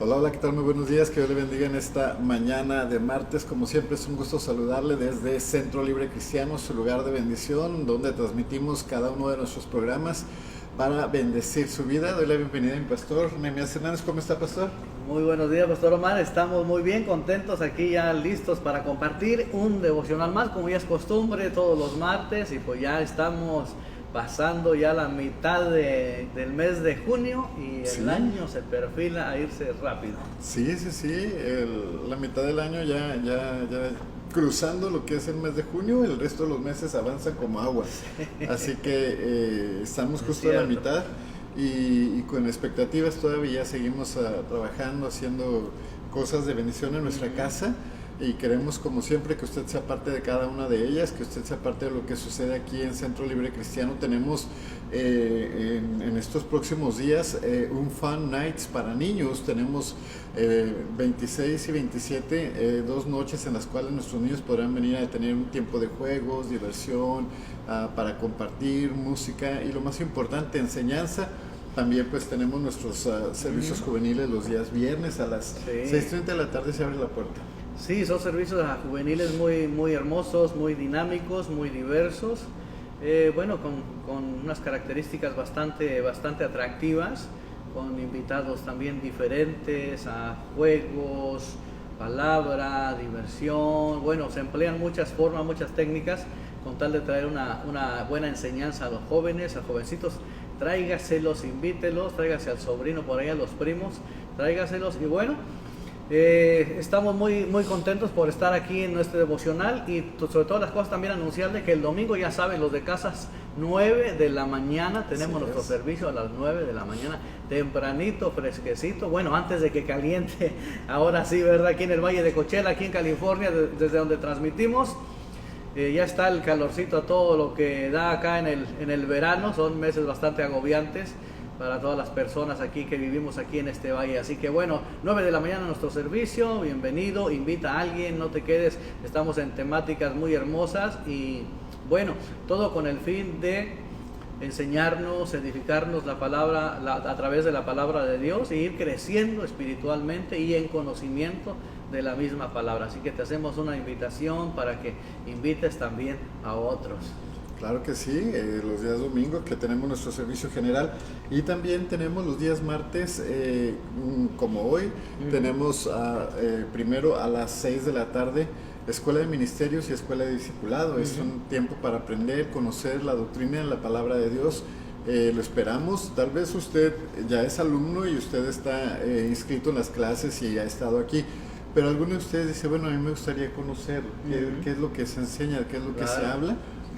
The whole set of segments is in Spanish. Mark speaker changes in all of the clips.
Speaker 1: Hola, hola, ¿qué tal? Muy buenos días, que Dios le bendiga en esta mañana de martes. Como siempre es un gusto saludarle desde Centro Libre Cristiano, su lugar de bendición, donde transmitimos cada uno de nuestros programas para bendecir su vida. Doy la bienvenida a mi pastor, Nehemías Hernández. ¿Cómo está, pastor?
Speaker 2: Muy buenos días, Pastor Omar. Estamos muy bien, contentos aquí ya listos para compartir un devocional más, como ya es costumbre, todos los martes. Y pues ya estamos pasando ya la mitad del mes de junio y el año se perfila a irse rápido.
Speaker 1: Sí, la mitad del año ya cruzando lo que es el mes de junio, el resto de los meses avanzan como agua. Así que estamos justo a la mitad y con expectativas todavía seguimos trabajando, haciendo cosas de bendición en nuestra casa. Y queremos, como siempre, que usted sea parte de cada una de ellas, que usted sea parte de lo que sucede aquí en Centro Libre Cristiano. Tenemos en estos próximos días un Fun Nights para niños. Tenemos 26 y 27, 2 noches en las cuales nuestros niños podrán venir a tener un tiempo de juegos, diversión, para compartir música y, lo más importante, enseñanza. También pues tenemos nuestros servicios juveniles los días viernes a las 6:30 de la tarde se abre la puerta.
Speaker 2: Sí, son servicios juveniles muy hermosos, muy dinámicos, muy diversos, con unas características bastante atractivas, con invitados también diferentes, a juegos, palabra, diversión. Bueno, se emplean muchas formas, muchas técnicas con tal de traer una buena enseñanza a los jóvenes, a jovencitos. Tráigaselos, invítelos, tráigase al sobrino por ahí, a los primos, tráigaselos. Y bueno, estamos muy contentos por estar aquí en nuestro devocional y sobre todas las cosas también anunciarle que el domingo, ya saben, los de casas, 9 de la mañana tenemos nuestro servicio a las 9 de la mañana, tempranito, fresquecito, bueno, antes de que caliente, ahora sí, ¿verdad? Aquí en el Valle de Coachella, aquí en California, desde donde transmitimos. Ya está el calorcito a todo lo que da acá en el verano. Son meses bastante agobiantes para todas las personas aquí que vivimos aquí en este valle. Así que bueno, 9 de la mañana nuestro servicio, bienvenido, invita a alguien, no te quedes. Estamos en temáticas muy hermosas y bueno, todo con el fin de enseñarnos, edificarnos la palabra, a través de la palabra de Dios, e ir creciendo espiritualmente y en conocimiento de la misma palabra. Así que te hacemos una invitación para que invites también a otros.
Speaker 1: Claro que sí, los días domingos que tenemos nuestro servicio general y también tenemos los días martes, como hoy, tenemos primero a las 6 de la tarde Escuela de Ministerios y Escuela de Discipulado. Es un tiempo para aprender, conocer la doctrina en la palabra de Dios. Lo esperamos. Tal vez usted ya es alumno y usted está inscrito en las clases y ha estado aquí, pero alguno de ustedes dice, bueno, a mí me gustaría conocer qué es lo que se enseña, qué es lo que se habla,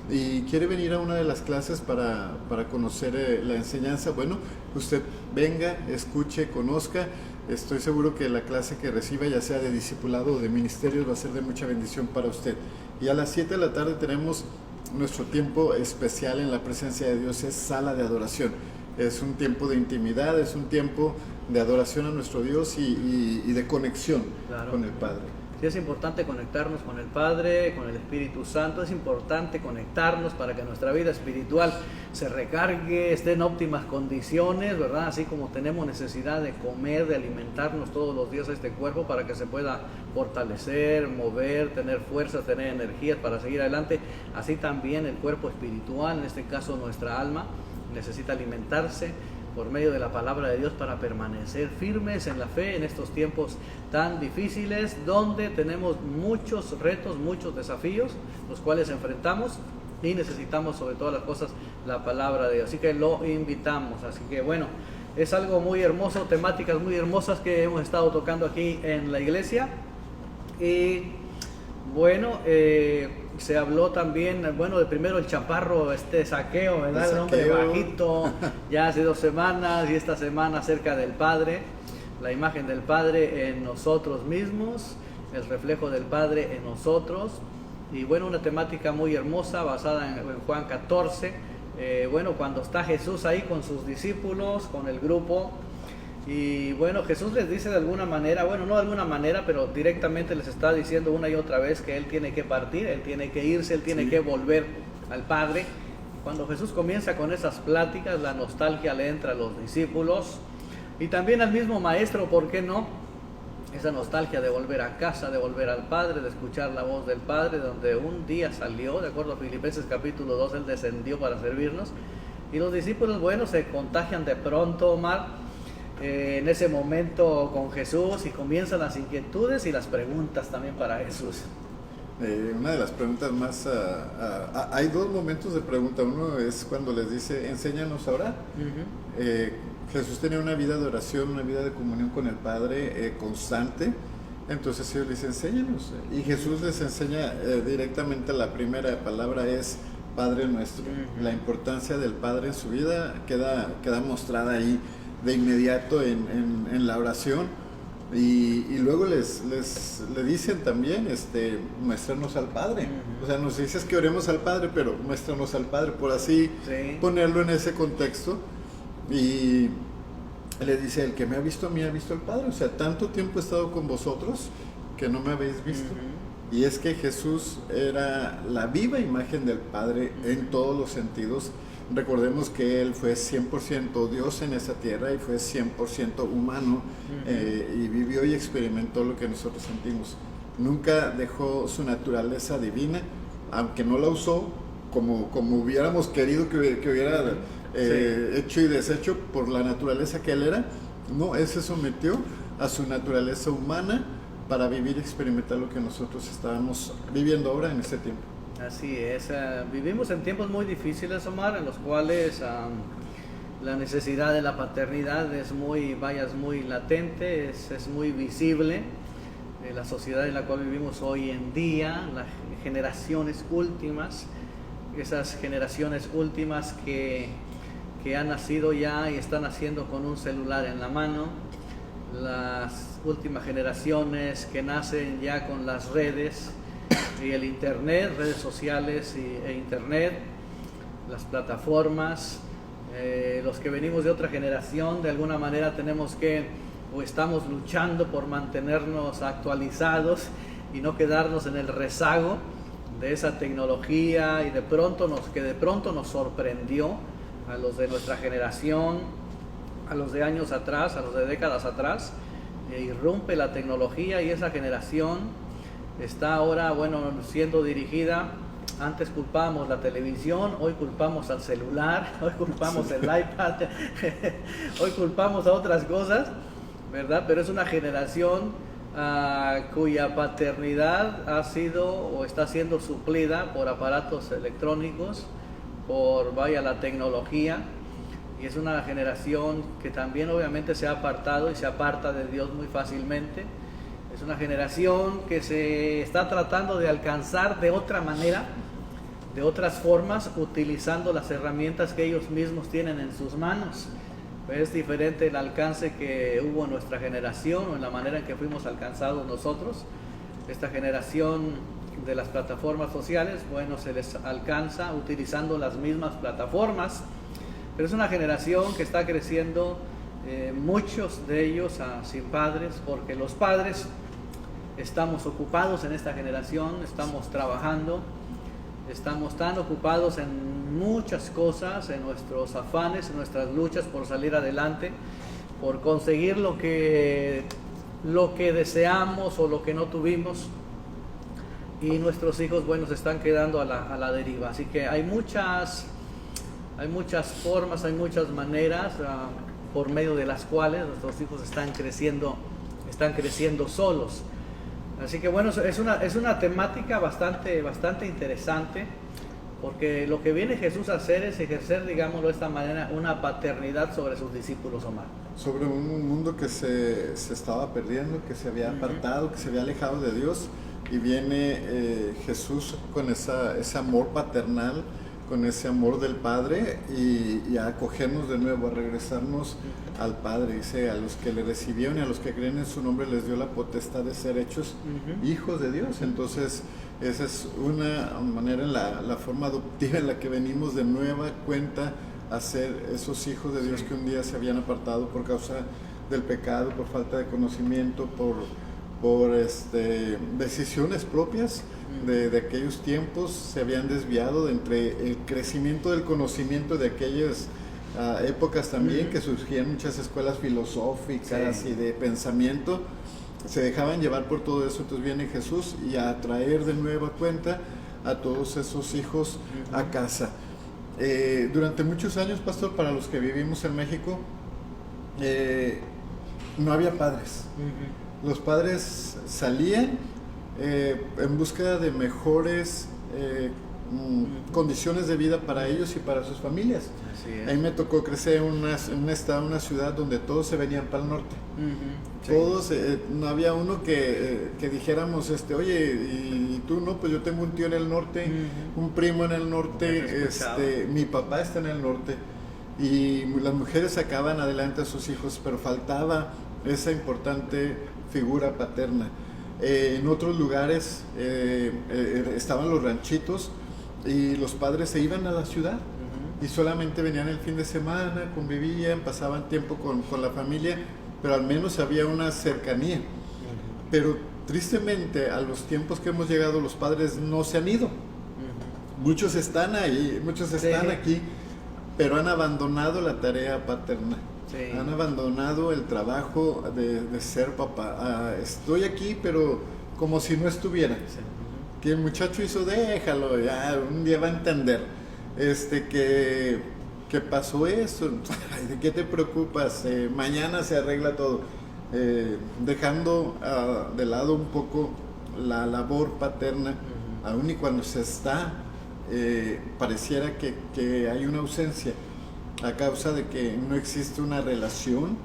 Speaker 1: y quiere venir a una de las clases para conocer la enseñanza. Bueno, usted venga, escuche, conozca. Estoy seguro que la clase que reciba, ya sea de discipulado o de ministerios, va a ser de mucha bendición para usted. Y a las 7 de la tarde tenemos nuestro tiempo especial en la presencia de Dios, es sala de adoración. Es un tiempo de intimidad, es un tiempo de adoración a nuestro Dios y de conexión con el Padre.
Speaker 2: Sí, es importante conectarnos con el Padre, con el Espíritu Santo. Es importante conectarnos para que nuestra vida espiritual se recargue, esté en óptimas condiciones, ¿verdad? Así como tenemos necesidad de comer, de alimentarnos todos los días a este cuerpo para que se pueda fortalecer, mover, tener fuerzas, tener energías para seguir adelante. Así también el cuerpo espiritual, en este caso nuestra alma, necesita alimentarse por medio de la palabra de Dios para permanecer firmes en la fe en estos tiempos tan difíciles, donde tenemos muchos retos, muchos desafíos, los cuales enfrentamos y necesitamos sobre todas las cosas la palabra de Dios. Así que lo invitamos. Así que bueno, es algo muy hermoso, temáticas muy hermosas que hemos estado tocando aquí en la iglesia. Y bueno, se habló también, bueno, de primero el chaparro, Zaqueo, ¿verdad? El hombre bajito, ya hace 2 semanas, y esta semana acerca del Padre, la imagen del Padre en nosotros mismos, el reflejo del Padre en nosotros. Y bueno, una temática muy hermosa basada en Juan 14, cuando está Jesús ahí con sus discípulos, con el grupo. Y bueno, Jesús les dice de alguna manera, bueno, no de alguna manera, pero directamente les está diciendo una y otra vez que Él tiene que partir, Él tiene que irse, Él tiene que volver al Padre. Cuando Jesús comienza con esas pláticas, la nostalgia le entra a los discípulos. Y también al mismo maestro, ¿por qué no? Esa nostalgia de volver a casa, de volver al Padre, de escuchar la voz del Padre, donde un día salió, de acuerdo a Filipenses capítulo 2, Él descendió para servirnos. Y los discípulos, bueno, se contagian de pronto, Omar, en ese momento con Jesús, y comienzan las inquietudes y las preguntas también para Jesús.
Speaker 1: Una de las preguntas más... hay dos momentos de pregunta. Uno es cuando les dice, enséñanos a orar. Jesús tenía una vida de oración, una vida de comunión con el Padre constante. Entonces ellos les dicen, enséñanos. Y Jesús les enseña directamente, la primera palabra es Padre Nuestro. La importancia del Padre en su vida queda mostrada ahí de inmediato en la oración. Y luego le dicen también, muéstranos al Padre. O sea, nos dices que oremos al Padre, pero muéstranos al Padre, por así ponerlo en ese contexto. Y le dice, el que me ha visto a mí ha visto al Padre. O sea, tanto tiempo he estado con vosotros que no me habéis visto. Y es que Jesús era la viva imagen del Padre en todos los sentidos. Recordemos que Él fue 100% Dios en esa tierra y fue 100% humano, y vivió y experimentó lo que nosotros sentimos. Nunca dejó su naturaleza divina, aunque no la usó como hubiéramos querido que hubiera hecho y deshecho por la naturaleza que Él era. No, Él se sometió a su naturaleza humana para vivir y experimentar lo que nosotros estábamos viviendo ahora en este tiempo.
Speaker 2: Así es, vivimos en tiempos muy difíciles, Omar, en los cuales la necesidad de la paternidad es muy latente, es muy visible. La sociedad en la cual vivimos hoy en día, las generaciones últimas, esas generaciones últimas que han nacido ya y están naciendo con un celular en la mano, las últimas generaciones que nacen ya con las redes y el internet, redes sociales e internet, las plataformas. Los que venimos de otra generación, de alguna manera tenemos que, o estamos luchando por mantenernos actualizados y no quedarnos en el rezago de esa tecnología, y de pronto nos sorprendió a los de nuestra generación, a los de años atrás, a los de décadas atrás. Irrumpe la tecnología y esa generación está ahora, siendo dirigida. Antes culpábamos la televisión, hoy culpamos al celular, hoy culpamos el iPad, hoy culpamos a otras cosas, ¿verdad? Pero es una generación cuya paternidad ha sido o está siendo suplida por aparatos electrónicos, por la tecnología, y es una generación que también obviamente se ha apartado y se aparta de Dios muy fácilmente. Es una generación que se está tratando de alcanzar de otra manera, de otras formas, utilizando las herramientas que ellos mismos tienen en sus manos. Es diferente el alcance que hubo en nuestra generación, o en la manera en que fuimos alcanzados nosotros. Esta generación de las plataformas sociales, se les alcanza utilizando las mismas plataformas, pero es una generación que está creciendo, muchos de ellos sin padres, porque los padres estamos ocupados en esta generación, estamos trabajando, estamos tan ocupados en muchas cosas, en nuestros afanes, en nuestras luchas por salir adelante, por conseguir lo que deseamos o lo que no tuvimos, y nuestros hijos, se están quedando a la deriva. Así que hay muchas formas, hay muchas maneras por medio de las cuales nuestros hijos están creciendo solos. Así que es una temática bastante interesante, porque lo que viene Jesús a hacer es ejercer, digámoslo de esta manera, una paternidad sobre sus discípulos, Omar.
Speaker 1: Sobre un mundo que se estaba perdiendo, que se había apartado, que se había alejado de Dios, y viene Jesús con ese amor paternal, con ese amor del Padre, y a acogernos de nuevo, a regresarnos al Padre. Dice, a los que le recibieron y a los que creen en su nombre les dio la potestad de ser hechos hijos de Dios. Entonces esa es una manera, en la forma adoptiva en la que venimos de nueva cuenta a ser esos hijos de Dios que un día se habían apartado por causa del pecado, por falta de conocimiento, por decisiones propias de aquellos tiempos. Se habían desviado de entre el crecimiento del conocimiento de aquellas épocas también que surgían muchas escuelas filosóficas y de pensamiento, se dejaban llevar por todo eso. Entonces viene Jesús y a traer de nueva cuenta a todos esos hijos a casa. Durante muchos años, pastor, para los que vivimos en México, no había padres. Los padres salían en búsqueda de mejores condiciones de vida para ellos y para sus familias. Ahí me tocó crecer en un estado, una ciudad donde todos se venían para el norte. Todos, no había uno que dijéramos, oye, y tú no, pues yo tengo un tío en el norte, un primo en el norte, mi papá está en el norte. Y las mujeres sacaban adelante a sus hijos, pero faltaba esa importante figura paterna. En otros lugares estaban los ranchitos y los padres se iban a la ciudad y solamente venían el fin de semana, convivían, pasaban tiempo con la familia, pero al menos había una cercanía. Pero tristemente, a los tiempos que hemos llegado, los padres no se han ido. Muchos están ahí, muchos están aquí, pero han abandonado la tarea paterna. Han abandonado el trabajo de ser papá. Estoy aquí, pero como si no estuviera. Que el muchacho hizo, déjalo, ya un día va a entender que pasó eso. ¿De qué te preocupas? Mañana se arregla todo. Dejando de lado un poco la labor paterna, aun y cuando se está, pareciera que hay una ausencia a causa de que no existe una relación,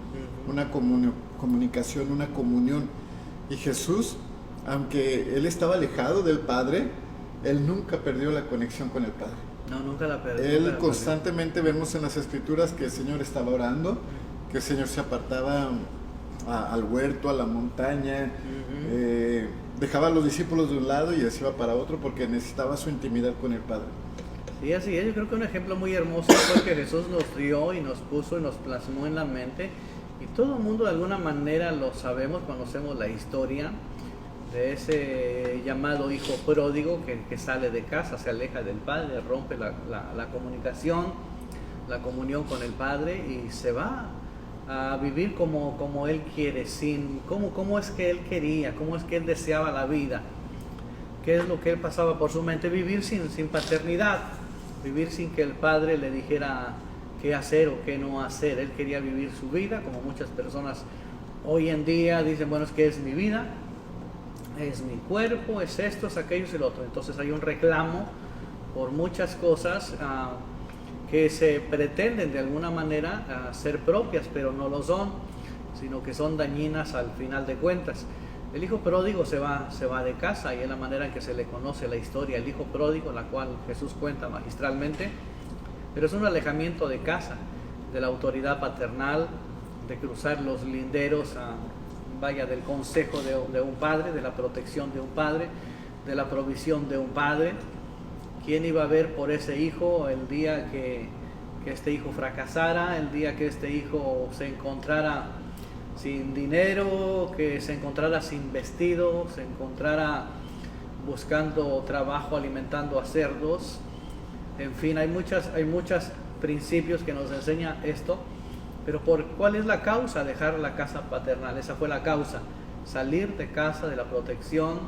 Speaker 1: una comunicación, una comunión. Y Jesús, aunque Él estaba alejado del Padre, Él nunca perdió la conexión con el Padre.
Speaker 2: No, nunca la perdió.
Speaker 1: Él constantemente vemos en las Escrituras que el Señor estaba orando, que el Señor se apartaba al huerto, a la montaña, dejaba a los discípulos de un lado y se iba para otro porque necesitaba su intimidad con el Padre.
Speaker 2: Sí, así es. Yo creo que un ejemplo muy hermoso fue que Jesús nos dio y nos puso y nos plasmó en la mente, y todo el mundo de alguna manera lo sabemos, conocemos la historia de ese llamado hijo pródigo que sale de casa, se aleja del padre, rompe la comunicación, la comunión con el padre y se va a vivir como él quiere, cómo es que él quería, cómo es que él deseaba la vida, qué es lo que él pasaba por su mente, vivir sin paternidad, vivir sin que el padre le dijera qué hacer o qué no hacer. Él quería vivir su vida, como muchas personas hoy en día dicen, bueno, es que es mi vida, es mi cuerpo, es esto, es aquello, es el otro. Entonces hay un reclamo por muchas cosas que se pretenden de alguna manera ser propias, pero no lo son, sino que son dañinas al final de cuentas. El hijo pródigo se va de casa, y es la manera en que se le conoce la historia, el hijo pródigo, la cual Jesús cuenta magistralmente, pero es un alejamiento de casa, de la autoridad paternal, de cruzar los linderos, del consejo de un padre, de la protección de un padre, de la provisión de un padre. ¿Quién iba a ver por ese hijo el día que este hijo fracasara, el día que este hijo se encontrara sin dinero, que se encontrara sin vestido, se encontrara buscando trabajo, alimentando a cerdos? En fin, hay muchos principios que nos enseña esto. Pero ¿cuál es la causa? Dejar la casa paternal. Esa fue la causa. Salir de casa, de la protección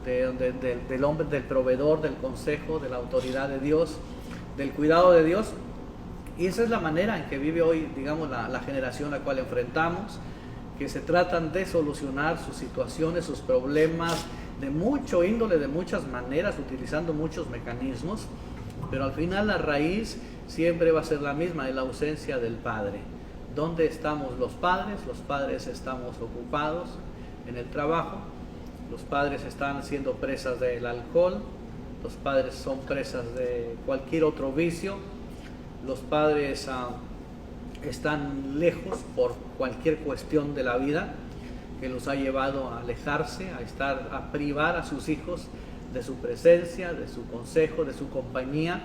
Speaker 2: del hombre, del proveedor, del consejo, de la autoridad de Dios, del cuidado de Dios. Y esa es la manera en que vive hoy, digamos, la generación a la cual enfrentamos, que se tratan de solucionar sus situaciones, sus problemas, de mucho índole, de muchas maneras, utilizando muchos mecanismos, pero al final la raíz siempre va a ser la misma, es la ausencia del padre. ¿Dónde estamos los padres? Los padres estamos ocupados en el trabajo, los padres están siendo presas del alcohol, los padres son presas de cualquier otro vicio, los padres están lejos por cualquier cuestión de la vida que los ha llevado a alejarse, a privar a sus hijos de su presencia, de su consejo, de su compañía,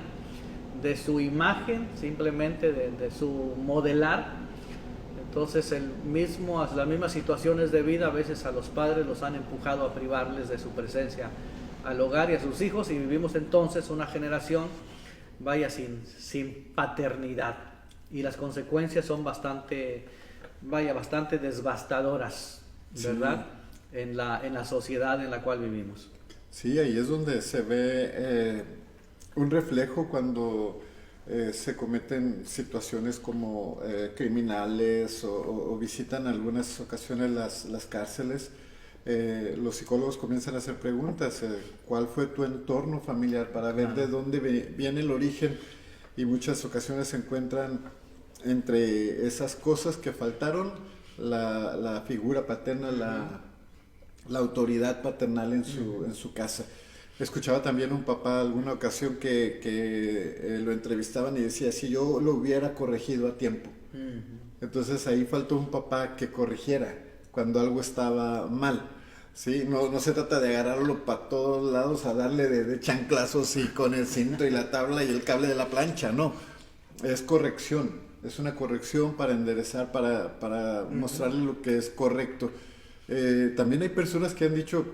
Speaker 2: de su imagen, simplemente de su modelar. Entonces las mismas situaciones de vida a veces a los padres los han empujado a privarles de su presencia al hogar y a sus hijos, y vivimos entonces una generación sin paternidad. y las consecuencias son bastante devastadoras, ¿verdad? Sí. En la sociedad en la cual vivimos.
Speaker 1: Sí, ahí es donde se ve un reflejo cuando se cometen situaciones como criminales o visitan algunas ocasiones las cárceles. Los psicólogos comienzan a hacer preguntas, ¿cuál fue tu entorno familiar? Para ver de dónde viene el origen, y muchas ocasiones se encuentran entre esas cosas que faltaron la figura paterna, la autoridad paternal en su casa. Escuchaba también un papá alguna ocasión que lo entrevistaban y decía, si yo lo hubiera corregido a tiempo. Entonces ahí faltó un papá que corrigiera cuando algo estaba mal. ¿Sí? No se trata de agarrarlo para todos lados a darle de chanclazos y con el cinto y la tabla y el cable de la plancha, no. Es corrección, es una corrección para enderezar, para mostrarle lo que es correcto. También hay personas que han dicho,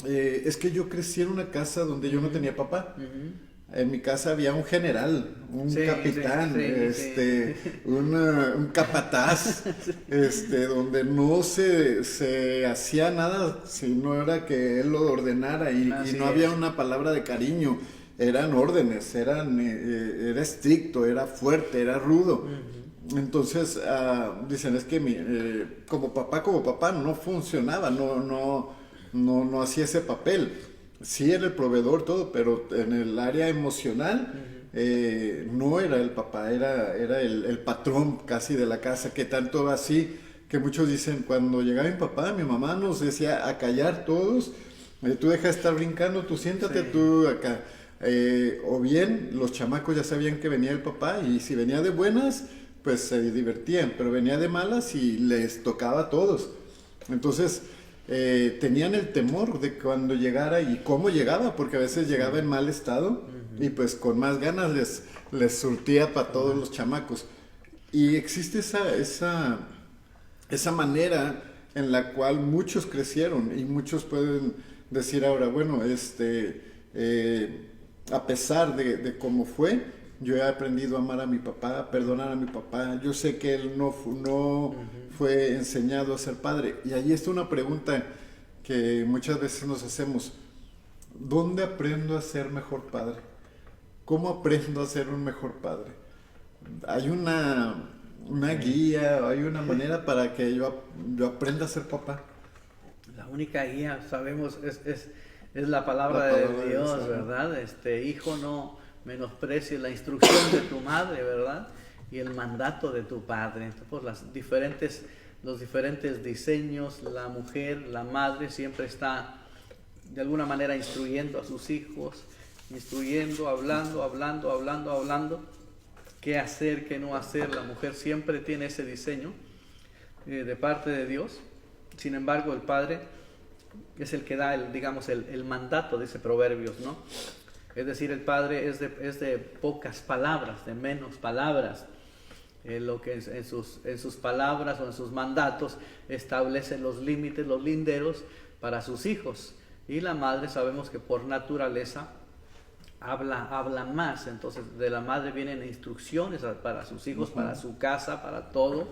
Speaker 1: es que yo crecí en una casa donde yo no tenía papá. En mi casa había un general, un capitán, un capataz, donde no se hacía nada si no era que él lo ordenara, y no había una palabra de cariño. Eran órdenes, era estricto, era fuerte, era rudo. Entonces dicen, es que como papá no funcionaba, no hacía ese papel. Sí era el proveedor, todo, pero en el área emocional no era el papá, era el patrón casi de la casa, que tanto así que muchos dicen, cuando llegaba mi papá, mi mamá nos decía a callar todos, tú deja de estar brincando, tú siéntate, tú acá. O bien los chamacos ya sabían que venía el papá, y si venía de buenas, pues se divertían, pero venía de malas y les tocaba a todos. Entonces tenían el temor de cuando llegara y cómo llegaba, porque a veces llegaba en mal estado y pues con más ganas les surtía para todos los chamacos. Y existe esa manera en la cual muchos crecieron, y muchos pueden decir ahora, bueno, a pesar de cómo fue, yo he aprendido a amar a mi papá, a perdonar a mi papá. Yo sé que él no fue enseñado a ser padre. Y ahí está una pregunta que muchas veces nos hacemos. ¿Dónde aprendo a ser mejor padre? ¿Cómo aprendo a ser un mejor padre? ¿Hay una guía, hay una manera para que yo aprenda a ser papá?
Speaker 2: La única guía, sabemos, es la palabra de Dios, ¿verdad? Hijo, no menosprecies la instrucción de tu madre, ¿verdad? Y el mandato de tu padre. Entonces, por los diferentes diseños, la mujer, la madre siempre está de alguna manera instruyendo a sus hijos, hablando, qué hacer, qué no hacer. La mujer siempre tiene ese diseño de parte de Dios. Sin embargo, el padre es el que da el mandato, dice Proverbios, ¿no? Es decir, el padre es de pocas palabras, de menos palabras. Lo que en sus palabras o en sus mandatos establece los límites, los linderos para sus hijos. Y la madre, sabemos que por naturaleza habla más. Entonces de la madre vienen instrucciones para sus hijos, para su casa, para todo,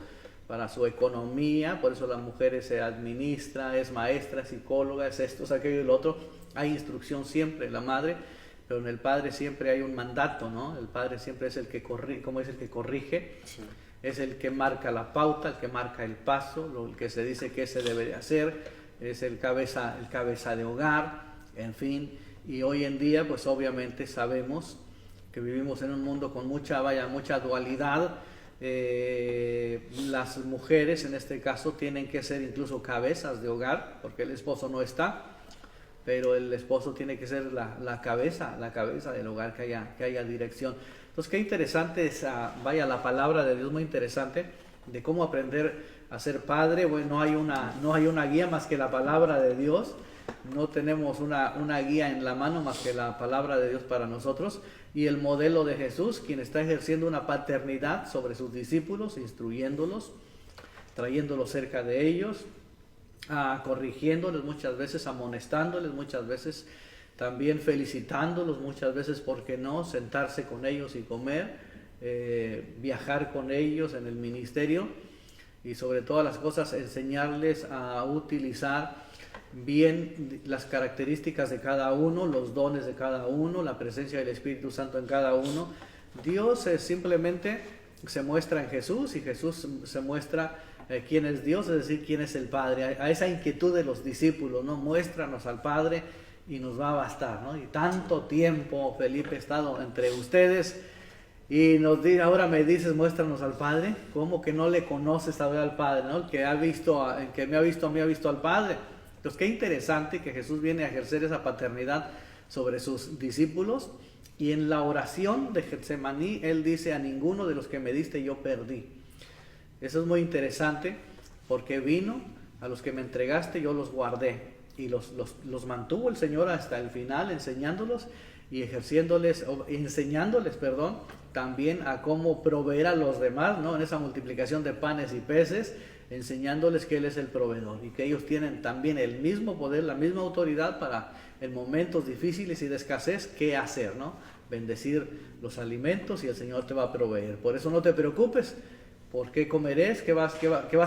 Speaker 2: para su economía. Por eso la mujer se administra, es maestra, psicóloga, es esto, es aquello y lo otro. Hay instrucción siempre, la madre. Pero en el padre siempre hay un mandato, ¿no? El padre siempre es el que corrige, como es el que corrige, sí. Es el que marca la pauta, el que marca el paso, el que se dice que se debe de hacer, es el cabeza de hogar, en fin. Y hoy en día, pues obviamente sabemos que vivimos en un mundo con mucha dualidad. Las mujeres en este caso tienen que ser incluso cabezas de hogar, porque el esposo no está. Pero el esposo tiene que ser la cabeza del hogar, que haya dirección. Entonces, qué interesante es, la palabra de Dios, muy interesante, de cómo aprender a ser padre. Bueno, no hay una guía más que la palabra de Dios. No tenemos una guía en la mano más que la palabra de Dios para nosotros. Y el modelo de Jesús, quien está ejerciendo una paternidad sobre sus discípulos, instruyéndolos, trayéndolos cerca de ellos, corrigiéndoles muchas veces, amonestándoles muchas veces, también felicitándolos muchas veces, ¿por qué no? Sentarse con ellos y comer, viajar con ellos en el ministerio y sobre todas las cosas enseñarles a utilizar bien las características de cada uno, los dones de cada uno, la presencia del Espíritu Santo en cada uno. Dios simplemente se muestra en Jesús y Jesús se muestra quién es Dios, es decir, quién es el Padre. A esa inquietud de los discípulos, ¿no? Muéstranos al Padre y nos va a bastar, ¿no? Y tanto tiempo, Felipe, he estado entre ustedes y ahora me dices, muéstranos al Padre. ¿Cómo que no le conoces a ver al Padre, ¿no? El que me ha visto a mí, ha visto al Padre. Entonces, qué interesante que Jesús viene a ejercer esa paternidad sobre sus discípulos. Y en la oración de Getsemaní, Él dice, a ninguno de los que me diste yo perdí. Eso es muy interesante, porque vino, a los que me entregaste yo los guardé. Y los mantuvo el Señor hasta el final, enseñándoles, también a cómo proveer a los demás, ¿no? En esa multiplicación de panes y peces, enseñándoles que Él es el proveedor y que ellos tienen también el mismo poder, la misma autoridad para en momentos difíciles y de escasez, ¿qué hacer, no? Bendecir los alimentos y el Señor te va a proveer. Por eso no te preocupes, ¿por qué comerés? ¿Qué vas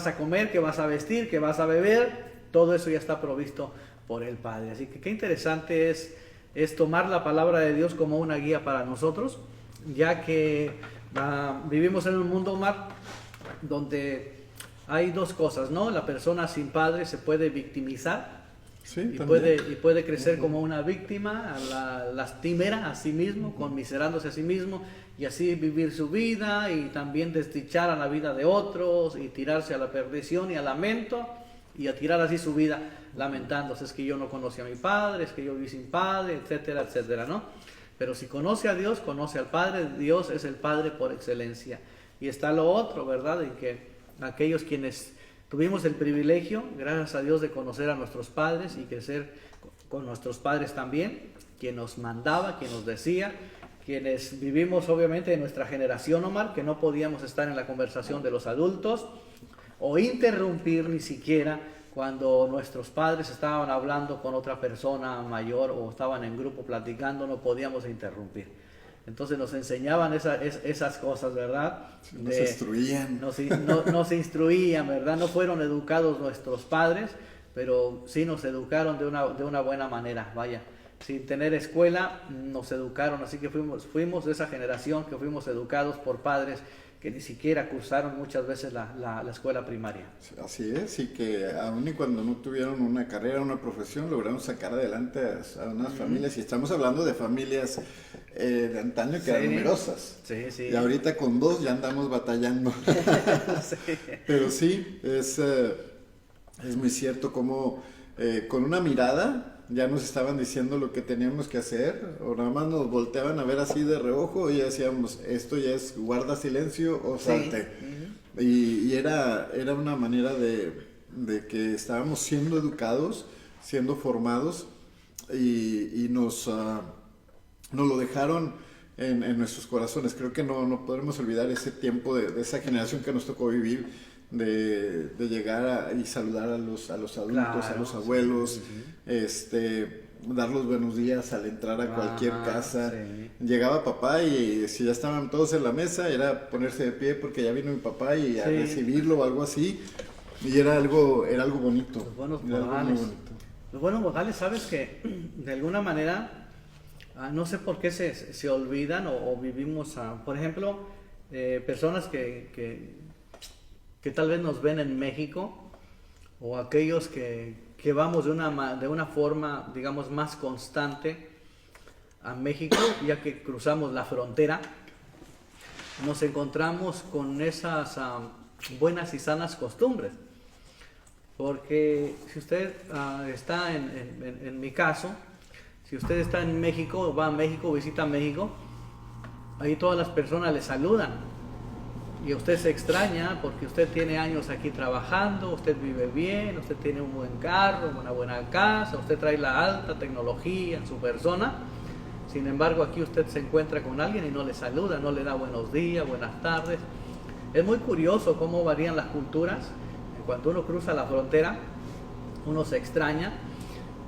Speaker 2: a comer? ¿Qué vas a vestir? ¿Qué vas a beber? Todo eso ya está provisto por el Padre. Así que qué interesante es tomar la palabra de Dios como una guía para nosotros, ya que vivimos en un mundo, Omar, donde hay dos cosas, ¿no? La persona sin padre se puede victimizar, sí, y puede crecer como una víctima, lastimera a sí mismo, conmiserándose a sí mismo, y así vivir su vida y también desdichar a la vida de otros y tirarse a la perdición y al lamento y a tirar así su vida lamentándose. Es que yo no conocí a mi padre, es que yo viví sin padre, etcétera, etcétera, ¿no? Pero si conoce a Dios, conoce al Padre. Dios es el Padre por excelencia. Y está lo otro, ¿verdad? En que aquellos quienes tuvimos el privilegio, gracias a Dios, de conocer a nuestros padres y crecer con nuestros padres también, quien nos mandaba, quien nos decía, quienes vivimos obviamente en nuestra generación, Omar, que no podíamos estar en la conversación de los adultos o interrumpir ni siquiera cuando nuestros padres estaban hablando con otra persona mayor o estaban en grupo platicando, no podíamos interrumpir. Entonces nos enseñaban esas cosas, ¿verdad?
Speaker 1: Nos instruían.
Speaker 2: Nos instruían, ¿verdad? No fueron educados nuestros padres, pero sí nos educaron de una buena manera, vaya. Sin tener escuela, nos educaron, así que fuimos de esa generación que fuimos educados por padres que ni siquiera cursaron muchas veces la escuela primaria.
Speaker 1: Así es, y que aun y cuando no tuvieron una carrera, una profesión, lograron sacar adelante a unas familias, y estamos hablando de familias de antaño que eran numerosas.
Speaker 2: Sí, sí.
Speaker 1: Y ahorita con dos ya andamos batallando. Sí. Pero sí, es muy cierto como con una mirada ya nos estaban diciendo lo que teníamos que hacer, o nada más nos volteaban a ver así de reojo y decíamos, esto ya es guarda silencio o salte. Sí. Y era una manera de que estábamos siendo educados, siendo formados, y nos lo dejaron en nuestros corazones. Creo que no podremos olvidar ese tiempo de esa generación que nos tocó vivir, de llegar y saludar a los adultos, claro, a los abuelos, sí. Dar los buenos días al entrar a cualquier casa. Sí. Llegaba papá y si ya estaban todos en la mesa era ponerse de pie porque ya vino mi papá y a recibirlo o algo así, y era algo bonito.
Speaker 2: Los buenos modales. Los buenos modales, sabes que de alguna manera no sé por qué se olvidan o vivimos, por ejemplo, personas que tal vez nos ven en México, o aquellos que vamos de una forma, digamos, más constante a México, ya que cruzamos la frontera, nos encontramos con esas buenas y sanas costumbres. Porque si usted está en mi caso, si usted está en México, va a México, visita México, ahí todas las personas le saludan. Y usted se extraña porque usted tiene años aquí trabajando, usted vive bien, usted tiene un buen carro, una buena casa, usted trae la alta tecnología en su persona. Sin embargo, aquí usted se encuentra con alguien y no le saluda, no le da buenos días, buenas tardes. Es muy curioso cómo varían las culturas. Cuando uno cruza la frontera, uno se extraña,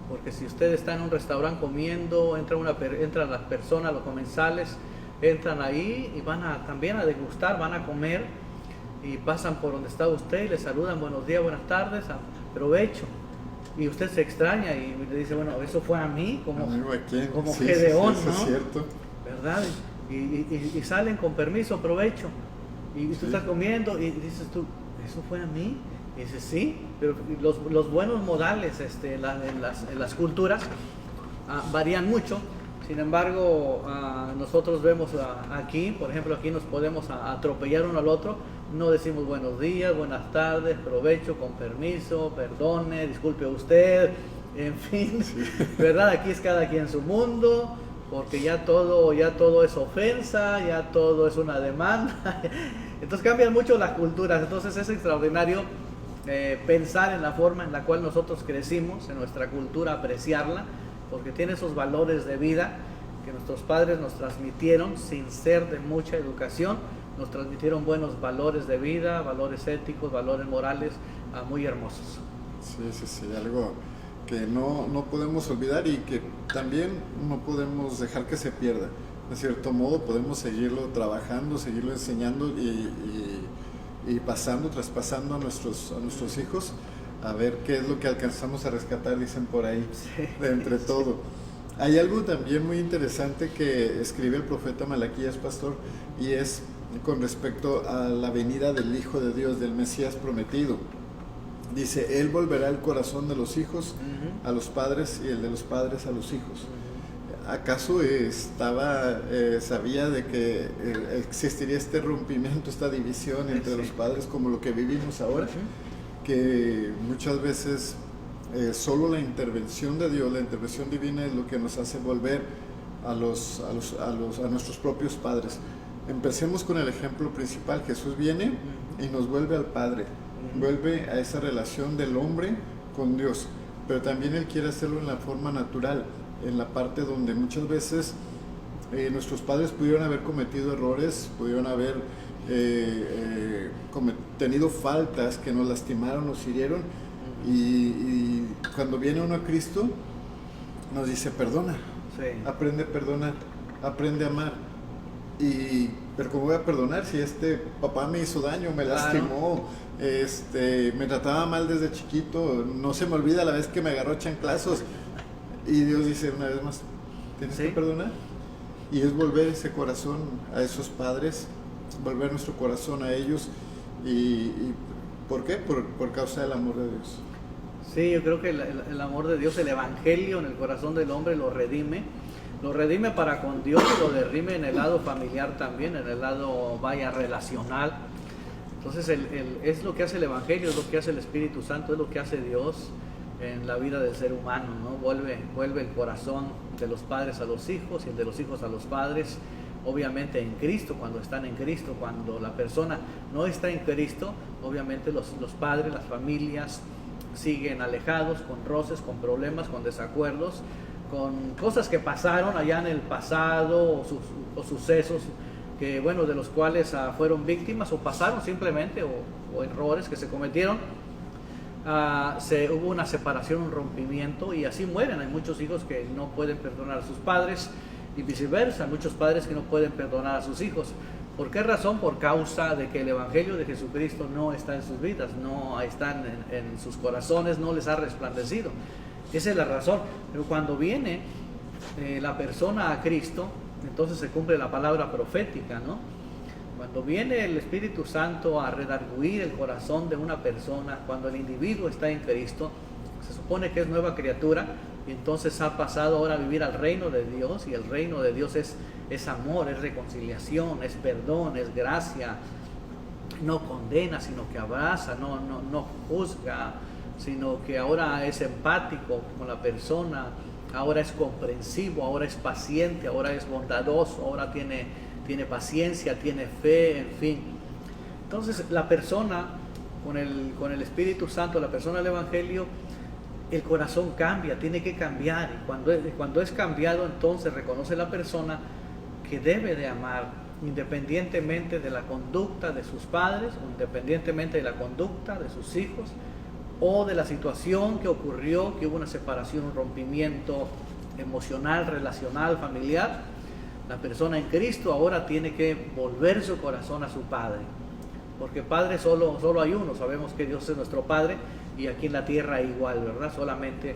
Speaker 2: porque si usted está en un restaurante comiendo, entran las personas, los comensales, entran ahí y van también a degustar, van a comer y pasan por donde está usted y le saludan buenos días, buenas tardes, provecho. Y usted se extraña y le dice, bueno, eso fue a mí, como
Speaker 1: sí,
Speaker 2: Gedeón,
Speaker 1: sí,
Speaker 2: ¿no?
Speaker 1: Es cierto.
Speaker 2: ¿Verdad? Y salen con permiso, provecho. Y tú estás comiendo y dices tú, ¿eso fue a mí? Y dices, sí, pero los buenos modales en las culturas varían mucho. Sin embargo, nosotros vemos aquí, por ejemplo, aquí nos podemos atropellar uno al otro. No decimos buenos días, buenas tardes, provecho, con permiso, perdone, disculpe usted, en fin, sí. ¿Verdad? Aquí es cada quien su mundo, porque ya todo es ofensa, ya todo es una demanda. Entonces cambian mucho las culturas. Entonces es extraordinario pensar en la forma en la cual nosotros crecimos, en nuestra cultura, apreciarla, porque tiene esos valores de vida que nuestros padres nos transmitieron sin ser de mucha educación. Nos transmitieron buenos valores de vida, valores éticos, valores morales muy hermosos.
Speaker 1: Sí, algo que no podemos olvidar y que también no podemos dejar que se pierda. De cierto modo podemos seguirlo trabajando, seguirlo enseñando y traspasando a nuestros hijos, a ver qué es lo que alcanzamos a rescatar, dicen por ahí, sí, de entre todo. Hay algo también muy interesante que escribe el profeta Malaquías, pastor, y es con respecto a la venida del Hijo de Dios, del Mesías prometido. Dice, Él volverá el corazón de los hijos a los padres y el de los padres a los hijos. ¿Acaso sabía de que existiría este rompimiento, esta división entre los padres como lo que vivimos ahora? Que muchas veces solo la intervención de Dios, la intervención divina es lo que nos hace volver a nuestros propios padres. Empecemos con el ejemplo principal. Jesús viene y nos vuelve al Padre, vuelve a esa relación del hombre con Dios, pero también Él quiere hacerlo en la forma natural, en la parte donde muchas veces nuestros padres pudieron haber cometido errores, pudieron haber tenido faltas que nos lastimaron, nos hirieron, y cuando viene uno a Cristo nos dice perdona, sí. Aprende a perdonar, aprende a amar. Pero ¿cómo voy a perdonar si papá me hizo daño, me lastimó, me trataba mal desde chiquito, no se me olvida la vez que me agarró chanclazos? Y Dios dice una vez más, tienes que perdonar. Y es volver ese corazón a esos padres, volver nuestro corazón a ellos. ¿Y por qué? Por causa del amor de Dios.
Speaker 2: Sí, yo creo que el amor de Dios, el evangelio en el corazón del hombre lo redime para con Dios, lo redime en el lado familiar también, en el lado relacional. Entonces es lo que hace el evangelio, es lo que hace el Espíritu Santo, es lo que hace Dios en la vida del ser humano, ¿no? Vuelve el corazón de los padres a los hijos y el de los hijos a los padres. Obviamente en Cristo, cuando están en Cristo, cuando la persona no está en Cristo, obviamente los padres, las familias siguen alejados, con roces, con problemas, con desacuerdos, con cosas que pasaron allá en el pasado o sucesos que, bueno, de los cuales fueron víctimas o pasaron simplemente o errores que se cometieron. Hubo una separación, un rompimiento, y así mueren. Hay muchos hijos que no pueden perdonar a sus padres y viceversa, muchos padres que no pueden perdonar a sus hijos. ¿Por qué razón? Por causa de que el evangelio de Jesucristo no está en sus vidas, no está en sus corazones, no les ha resplandecido. Esa es la razón. Pero cuando viene la persona a Cristo, entonces se cumple la palabra profética, ¿no? Cuando viene el Espíritu Santo a redarguir el corazón de una persona, cuando el individuo está en Cristo, se supone que es nueva criatura, y entonces ha pasado ahora a vivir al reino de Dios, y el reino de Dios es amor, es reconciliación, es perdón, es gracia. No condena, sino que abraza, no juzga, sino que ahora es empático con la persona, ahora es comprensivo, ahora es paciente, ahora es bondadoso, ahora tiene paciencia, tiene fe, en fin. Entonces la persona con el Espíritu Santo, la persona del Evangelio, el corazón cambia, tiene que cambiar, y cuando es cambiado, entonces reconoce la persona que debe de amar independientemente de la conducta de sus padres, o independientemente de la conducta de sus hijos, o de la situación que ocurrió, que hubo una separación, un rompimiento emocional, relacional, familiar. La persona en Cristo ahora tiene que volver su corazón a su Padre, porque Padre solo hay uno. Sabemos que Dios es nuestro Padre, y aquí en la tierra igual, ¿verdad? Solamente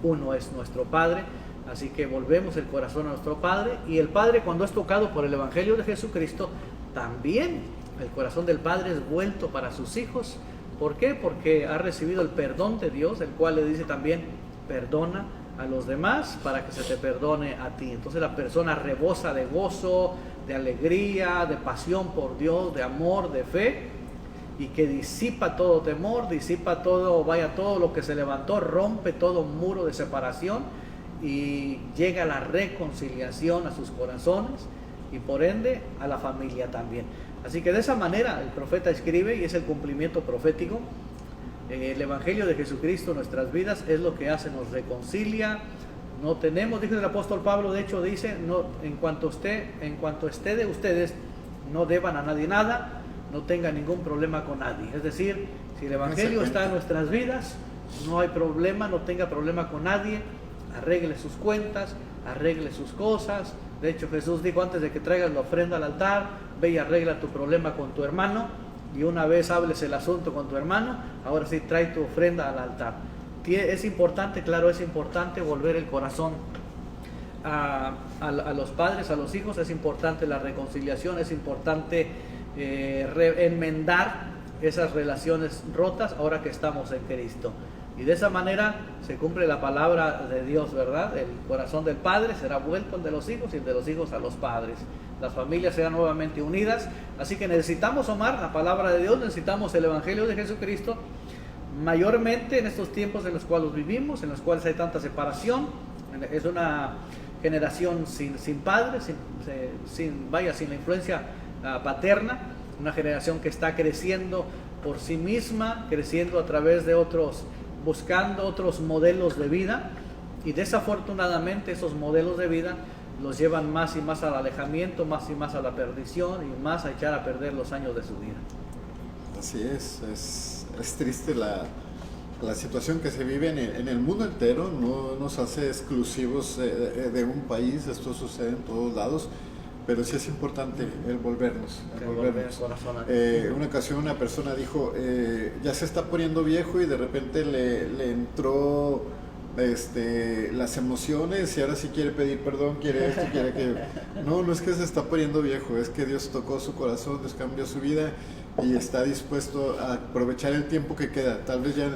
Speaker 2: uno es nuestro Padre. Así que volvemos el corazón a nuestro Padre, y el Padre, cuando es tocado por el Evangelio de Jesucristo, también el corazón del Padre es vuelto para sus hijos. ¿Por qué? Porque ha recibido el perdón de Dios, el cual le dice también: perdona a los demás para que se te perdone a ti. Entonces la persona rebosa de gozo, de alegría, de pasión por Dios, de amor, de fe, y que disipa todo temor, disipa todo lo que se levantó, rompe todo muro de separación, y llega a la reconciliación a sus corazones, y por ende a la familia también. Así que de esa manera el profeta escribe, y es el cumplimiento profético. El Evangelio de Jesucristo en nuestras vidas es lo que hace, nos reconcilia. No tenemos, dice el apóstol Pablo, de hecho dice, no, en cuanto esté de ustedes, no deban a nadie nada, no tengan ningún problema con nadie. Es decir, si el Evangelio está en nuestras vidas, no hay problema, no tenga problema con nadie, arregle sus cuentas, arregle sus cosas. De hecho, Jesús dijo: antes de que traigas la ofrenda al altar, ve y arregla tu problema con tu hermano, y una vez hables el asunto con tu hermano, ahora sí trae tu ofrenda al altar. Es importante, claro, es importante volver el corazón a los padres, a los hijos. Es importante la reconciliación, es importante enmendar esas relaciones rotas ahora que estamos en Cristo. Y de esa manera se cumple la palabra de Dios, ¿verdad? El corazón del padre será vuelto al de los hijos, y el de los hijos a los padres. Las familias serán nuevamente unidas. Así que necesitamos, Omar, la palabra de Dios, necesitamos el Evangelio de Jesucristo, mayormente en estos tiempos en los cuales vivimos, en los cuales hay tanta separación. Es una generación sin padre, sin la influencia paterna, una generación que está creciendo por sí misma, creciendo a través de otros, buscando otros modelos de vida, y desafortunadamente esos modelos de vida los llevan más y más al alejamiento, más y más a la perdición, y más a echar a perder los años de su vida.
Speaker 1: Así es triste la situación que se vive en el mundo entero. No nos hace exclusivos de un país, esto sucede en todos lados, pero sí es importante el volvernos. Una ocasión una persona dijo, ya se está poniendo viejo, y de repente le entró las emociones, y ahora sí quiere pedir perdón, quiere esto, quiere aquello. No es que se está poniendo viejo, es que Dios tocó su corazón, Dios cambió su vida, y está dispuesto a aprovechar el tiempo que queda. Tal vez ya,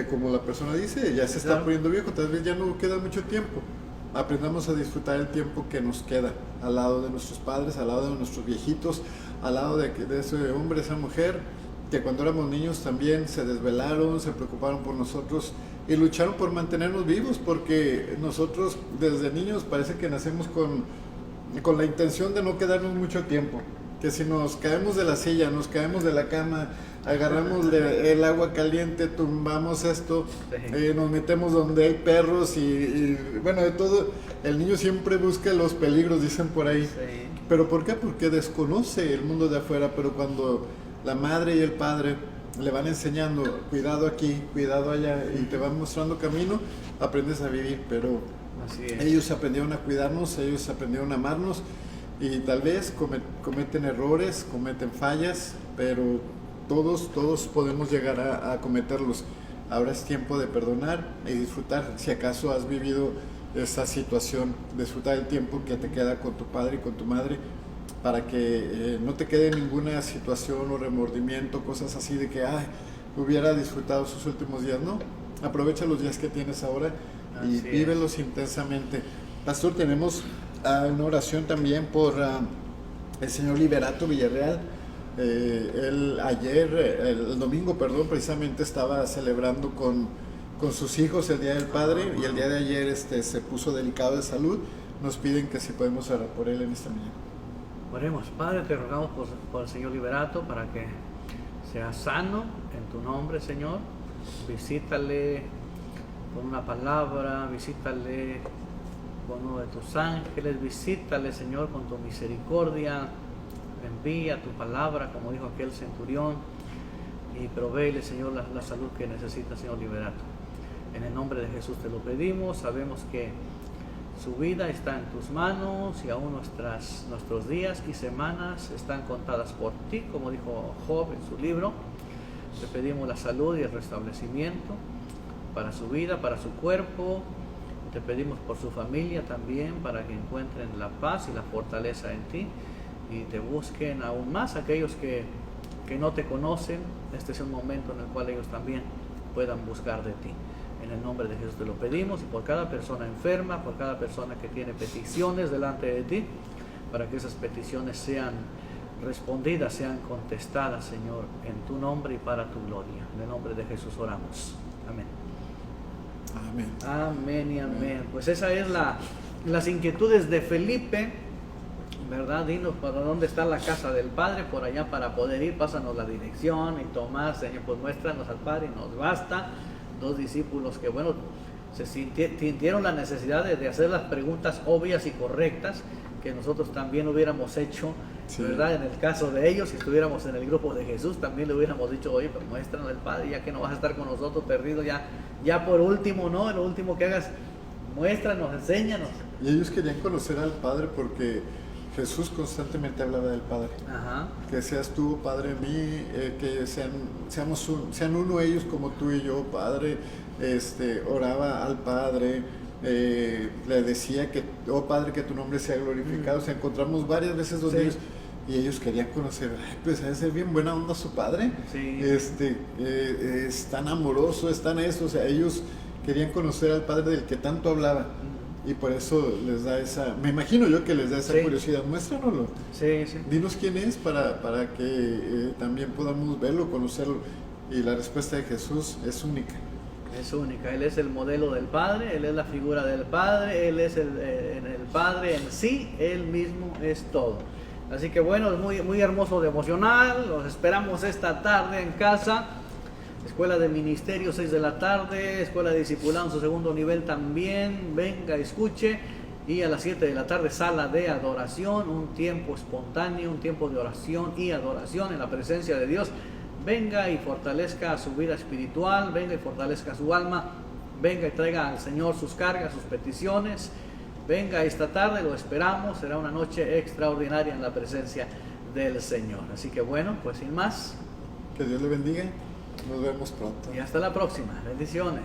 Speaker 1: como la persona dice, ya se está poniendo viejo, tal vez ya no queda mucho tiempo. Aprendamos a disfrutar el tiempo que nos queda al lado de nuestros padres, al lado de nuestros viejitos, al lado de ese hombre, esa mujer que cuando éramos niños también se desvelaron, se preocuparon por nosotros y lucharon por mantenernos vivos, porque nosotros desde niños parece que nacemos con la intención de no quedarnos mucho tiempo, que si nos caemos de la silla, nos caemos de la cama, agarramos el agua caliente, tumbamos esto, nos metemos donde hay perros y bueno, de todo. El niño siempre busca los peligros, dicen por ahí. Sí. ¿Pero por qué? Porque desconoce el mundo de afuera, pero cuando la madre y el padre le van enseñando, cuidado aquí, cuidado allá, y te van mostrando camino, aprendes a vivir. Pero ellos aprendieron a cuidarnos, ellos aprendieron a amarnos, y tal vez cometen errores, cometen fallas, pero todos podemos llegar a cometerlos. Ahora es tiempo de perdonar y disfrutar. Si acaso has vivido esa situación, disfrutar el tiempo que te queda con tu padre y con tu madre, para que no te quede ninguna situación o remordimiento, cosas así de que hubiera disfrutado sus últimos días. No, aprovecha los días que tienes ahora y vívelos intensamente. Pastor, tenemos una oración también por el señor Liberato Villarreal. Él el domingo, precisamente estaba celebrando con sus hijos el Día del Padre, y el día de ayer se puso delicado de salud. Nos piden que si podemos orar por él en esta mañana.
Speaker 2: Oremos. Padre, te rogamos por el señor Liberato, para que sea sano en tu nombre, Señor. Visítale con una palabra, visítale con uno de tus ángeles, visítale, Señor, con tu misericordia. Envía tu palabra, como dijo aquel centurión, y provéele, Señor, la salud que necesita, Señor Liberato. En el nombre de Jesús te lo pedimos. Sabemos que Su vida está en tus manos y aún nuestros días y semanas están contadas por ti, como dijo Job en su libro. Te pedimos la salud y el restablecimiento para su vida, para su cuerpo. Te pedimos por su familia también, para que encuentren la paz y la fortaleza en ti y te busquen aún más aquellos que no te conocen. Este es un momento en el cual ellos también puedan buscar de ti. En el nombre de Jesús te lo pedimos, y por cada persona enferma, por cada persona que tiene peticiones delante de ti, para que esas peticiones sean respondidas, sean contestadas, Señor, en tu nombre y para tu gloria. En el nombre de Jesús oramos. Amén.
Speaker 1: Amén.
Speaker 2: Amén y amén. Pues esa es las inquietudes de Felipe, ¿verdad? Dinos para dónde está la casa del Padre, por allá para poder ir, pásanos la dirección. Y Tomás, Señor, pues muéstranos al Padre y nos basta. Dos discípulos que, bueno, se sintieron la necesidad de hacer las preguntas obvias y correctas que nosotros también hubiéramos hecho, sí, ¿verdad? En el caso de ellos, si estuviéramos en el grupo de Jesús, también le hubiéramos dicho, oye, pero muéstranos al Padre, ya que no vas a estar con nosotros perdido, ya por último, ¿no? Lo último que hagas, muéstranos, enséñanos.
Speaker 1: Y ellos querían conocer al Padre porque Jesús constantemente hablaba del Padre.
Speaker 2: Ajá.
Speaker 1: Que seas tú, Padre, en mí, que sean uno ellos como tú y yo, Padre. Oraba al Padre, le decía que, oh Padre, que tu nombre sea glorificado. O sea, encontramos varias veces los niños y ellos querían conocer, pues debe ser bien buena onda su Padre.
Speaker 2: Sí.
Speaker 1: Es tan amoroso, es tan eso. O sea, ellos querían conocer al Padre del que tanto hablaba. Y por eso les da me imagino yo que les da esa curiosidad. Muéstranoslo.
Speaker 2: Sí.
Speaker 1: Dinos quién es para que también podamos verlo, conocerlo. Y la respuesta de Jesús es única.
Speaker 2: Es única. Él es el modelo del Padre, Él es la figura del Padre, Él es el Padre en sí, Él mismo es todo. Así que bueno, es muy, muy hermoso devocional. Los esperamos esta tarde en casa. Escuela de Ministerio, 6 de la tarde, Escuela de Discipulado en su segundo nivel también, venga, escuche. Y a las 7 de la tarde, sala de adoración, un tiempo espontáneo, un tiempo de oración y adoración en la presencia de Dios. Venga y fortalezca su vida espiritual, venga y fortalezca su alma, venga y traiga al Señor sus cargas, sus peticiones. Venga esta tarde, lo esperamos, será una noche extraordinaria en la presencia del Señor. Así que bueno, pues sin más.
Speaker 1: Que Dios le bendiga. Nos vemos pronto.
Speaker 2: Y hasta la próxima. Bendiciones.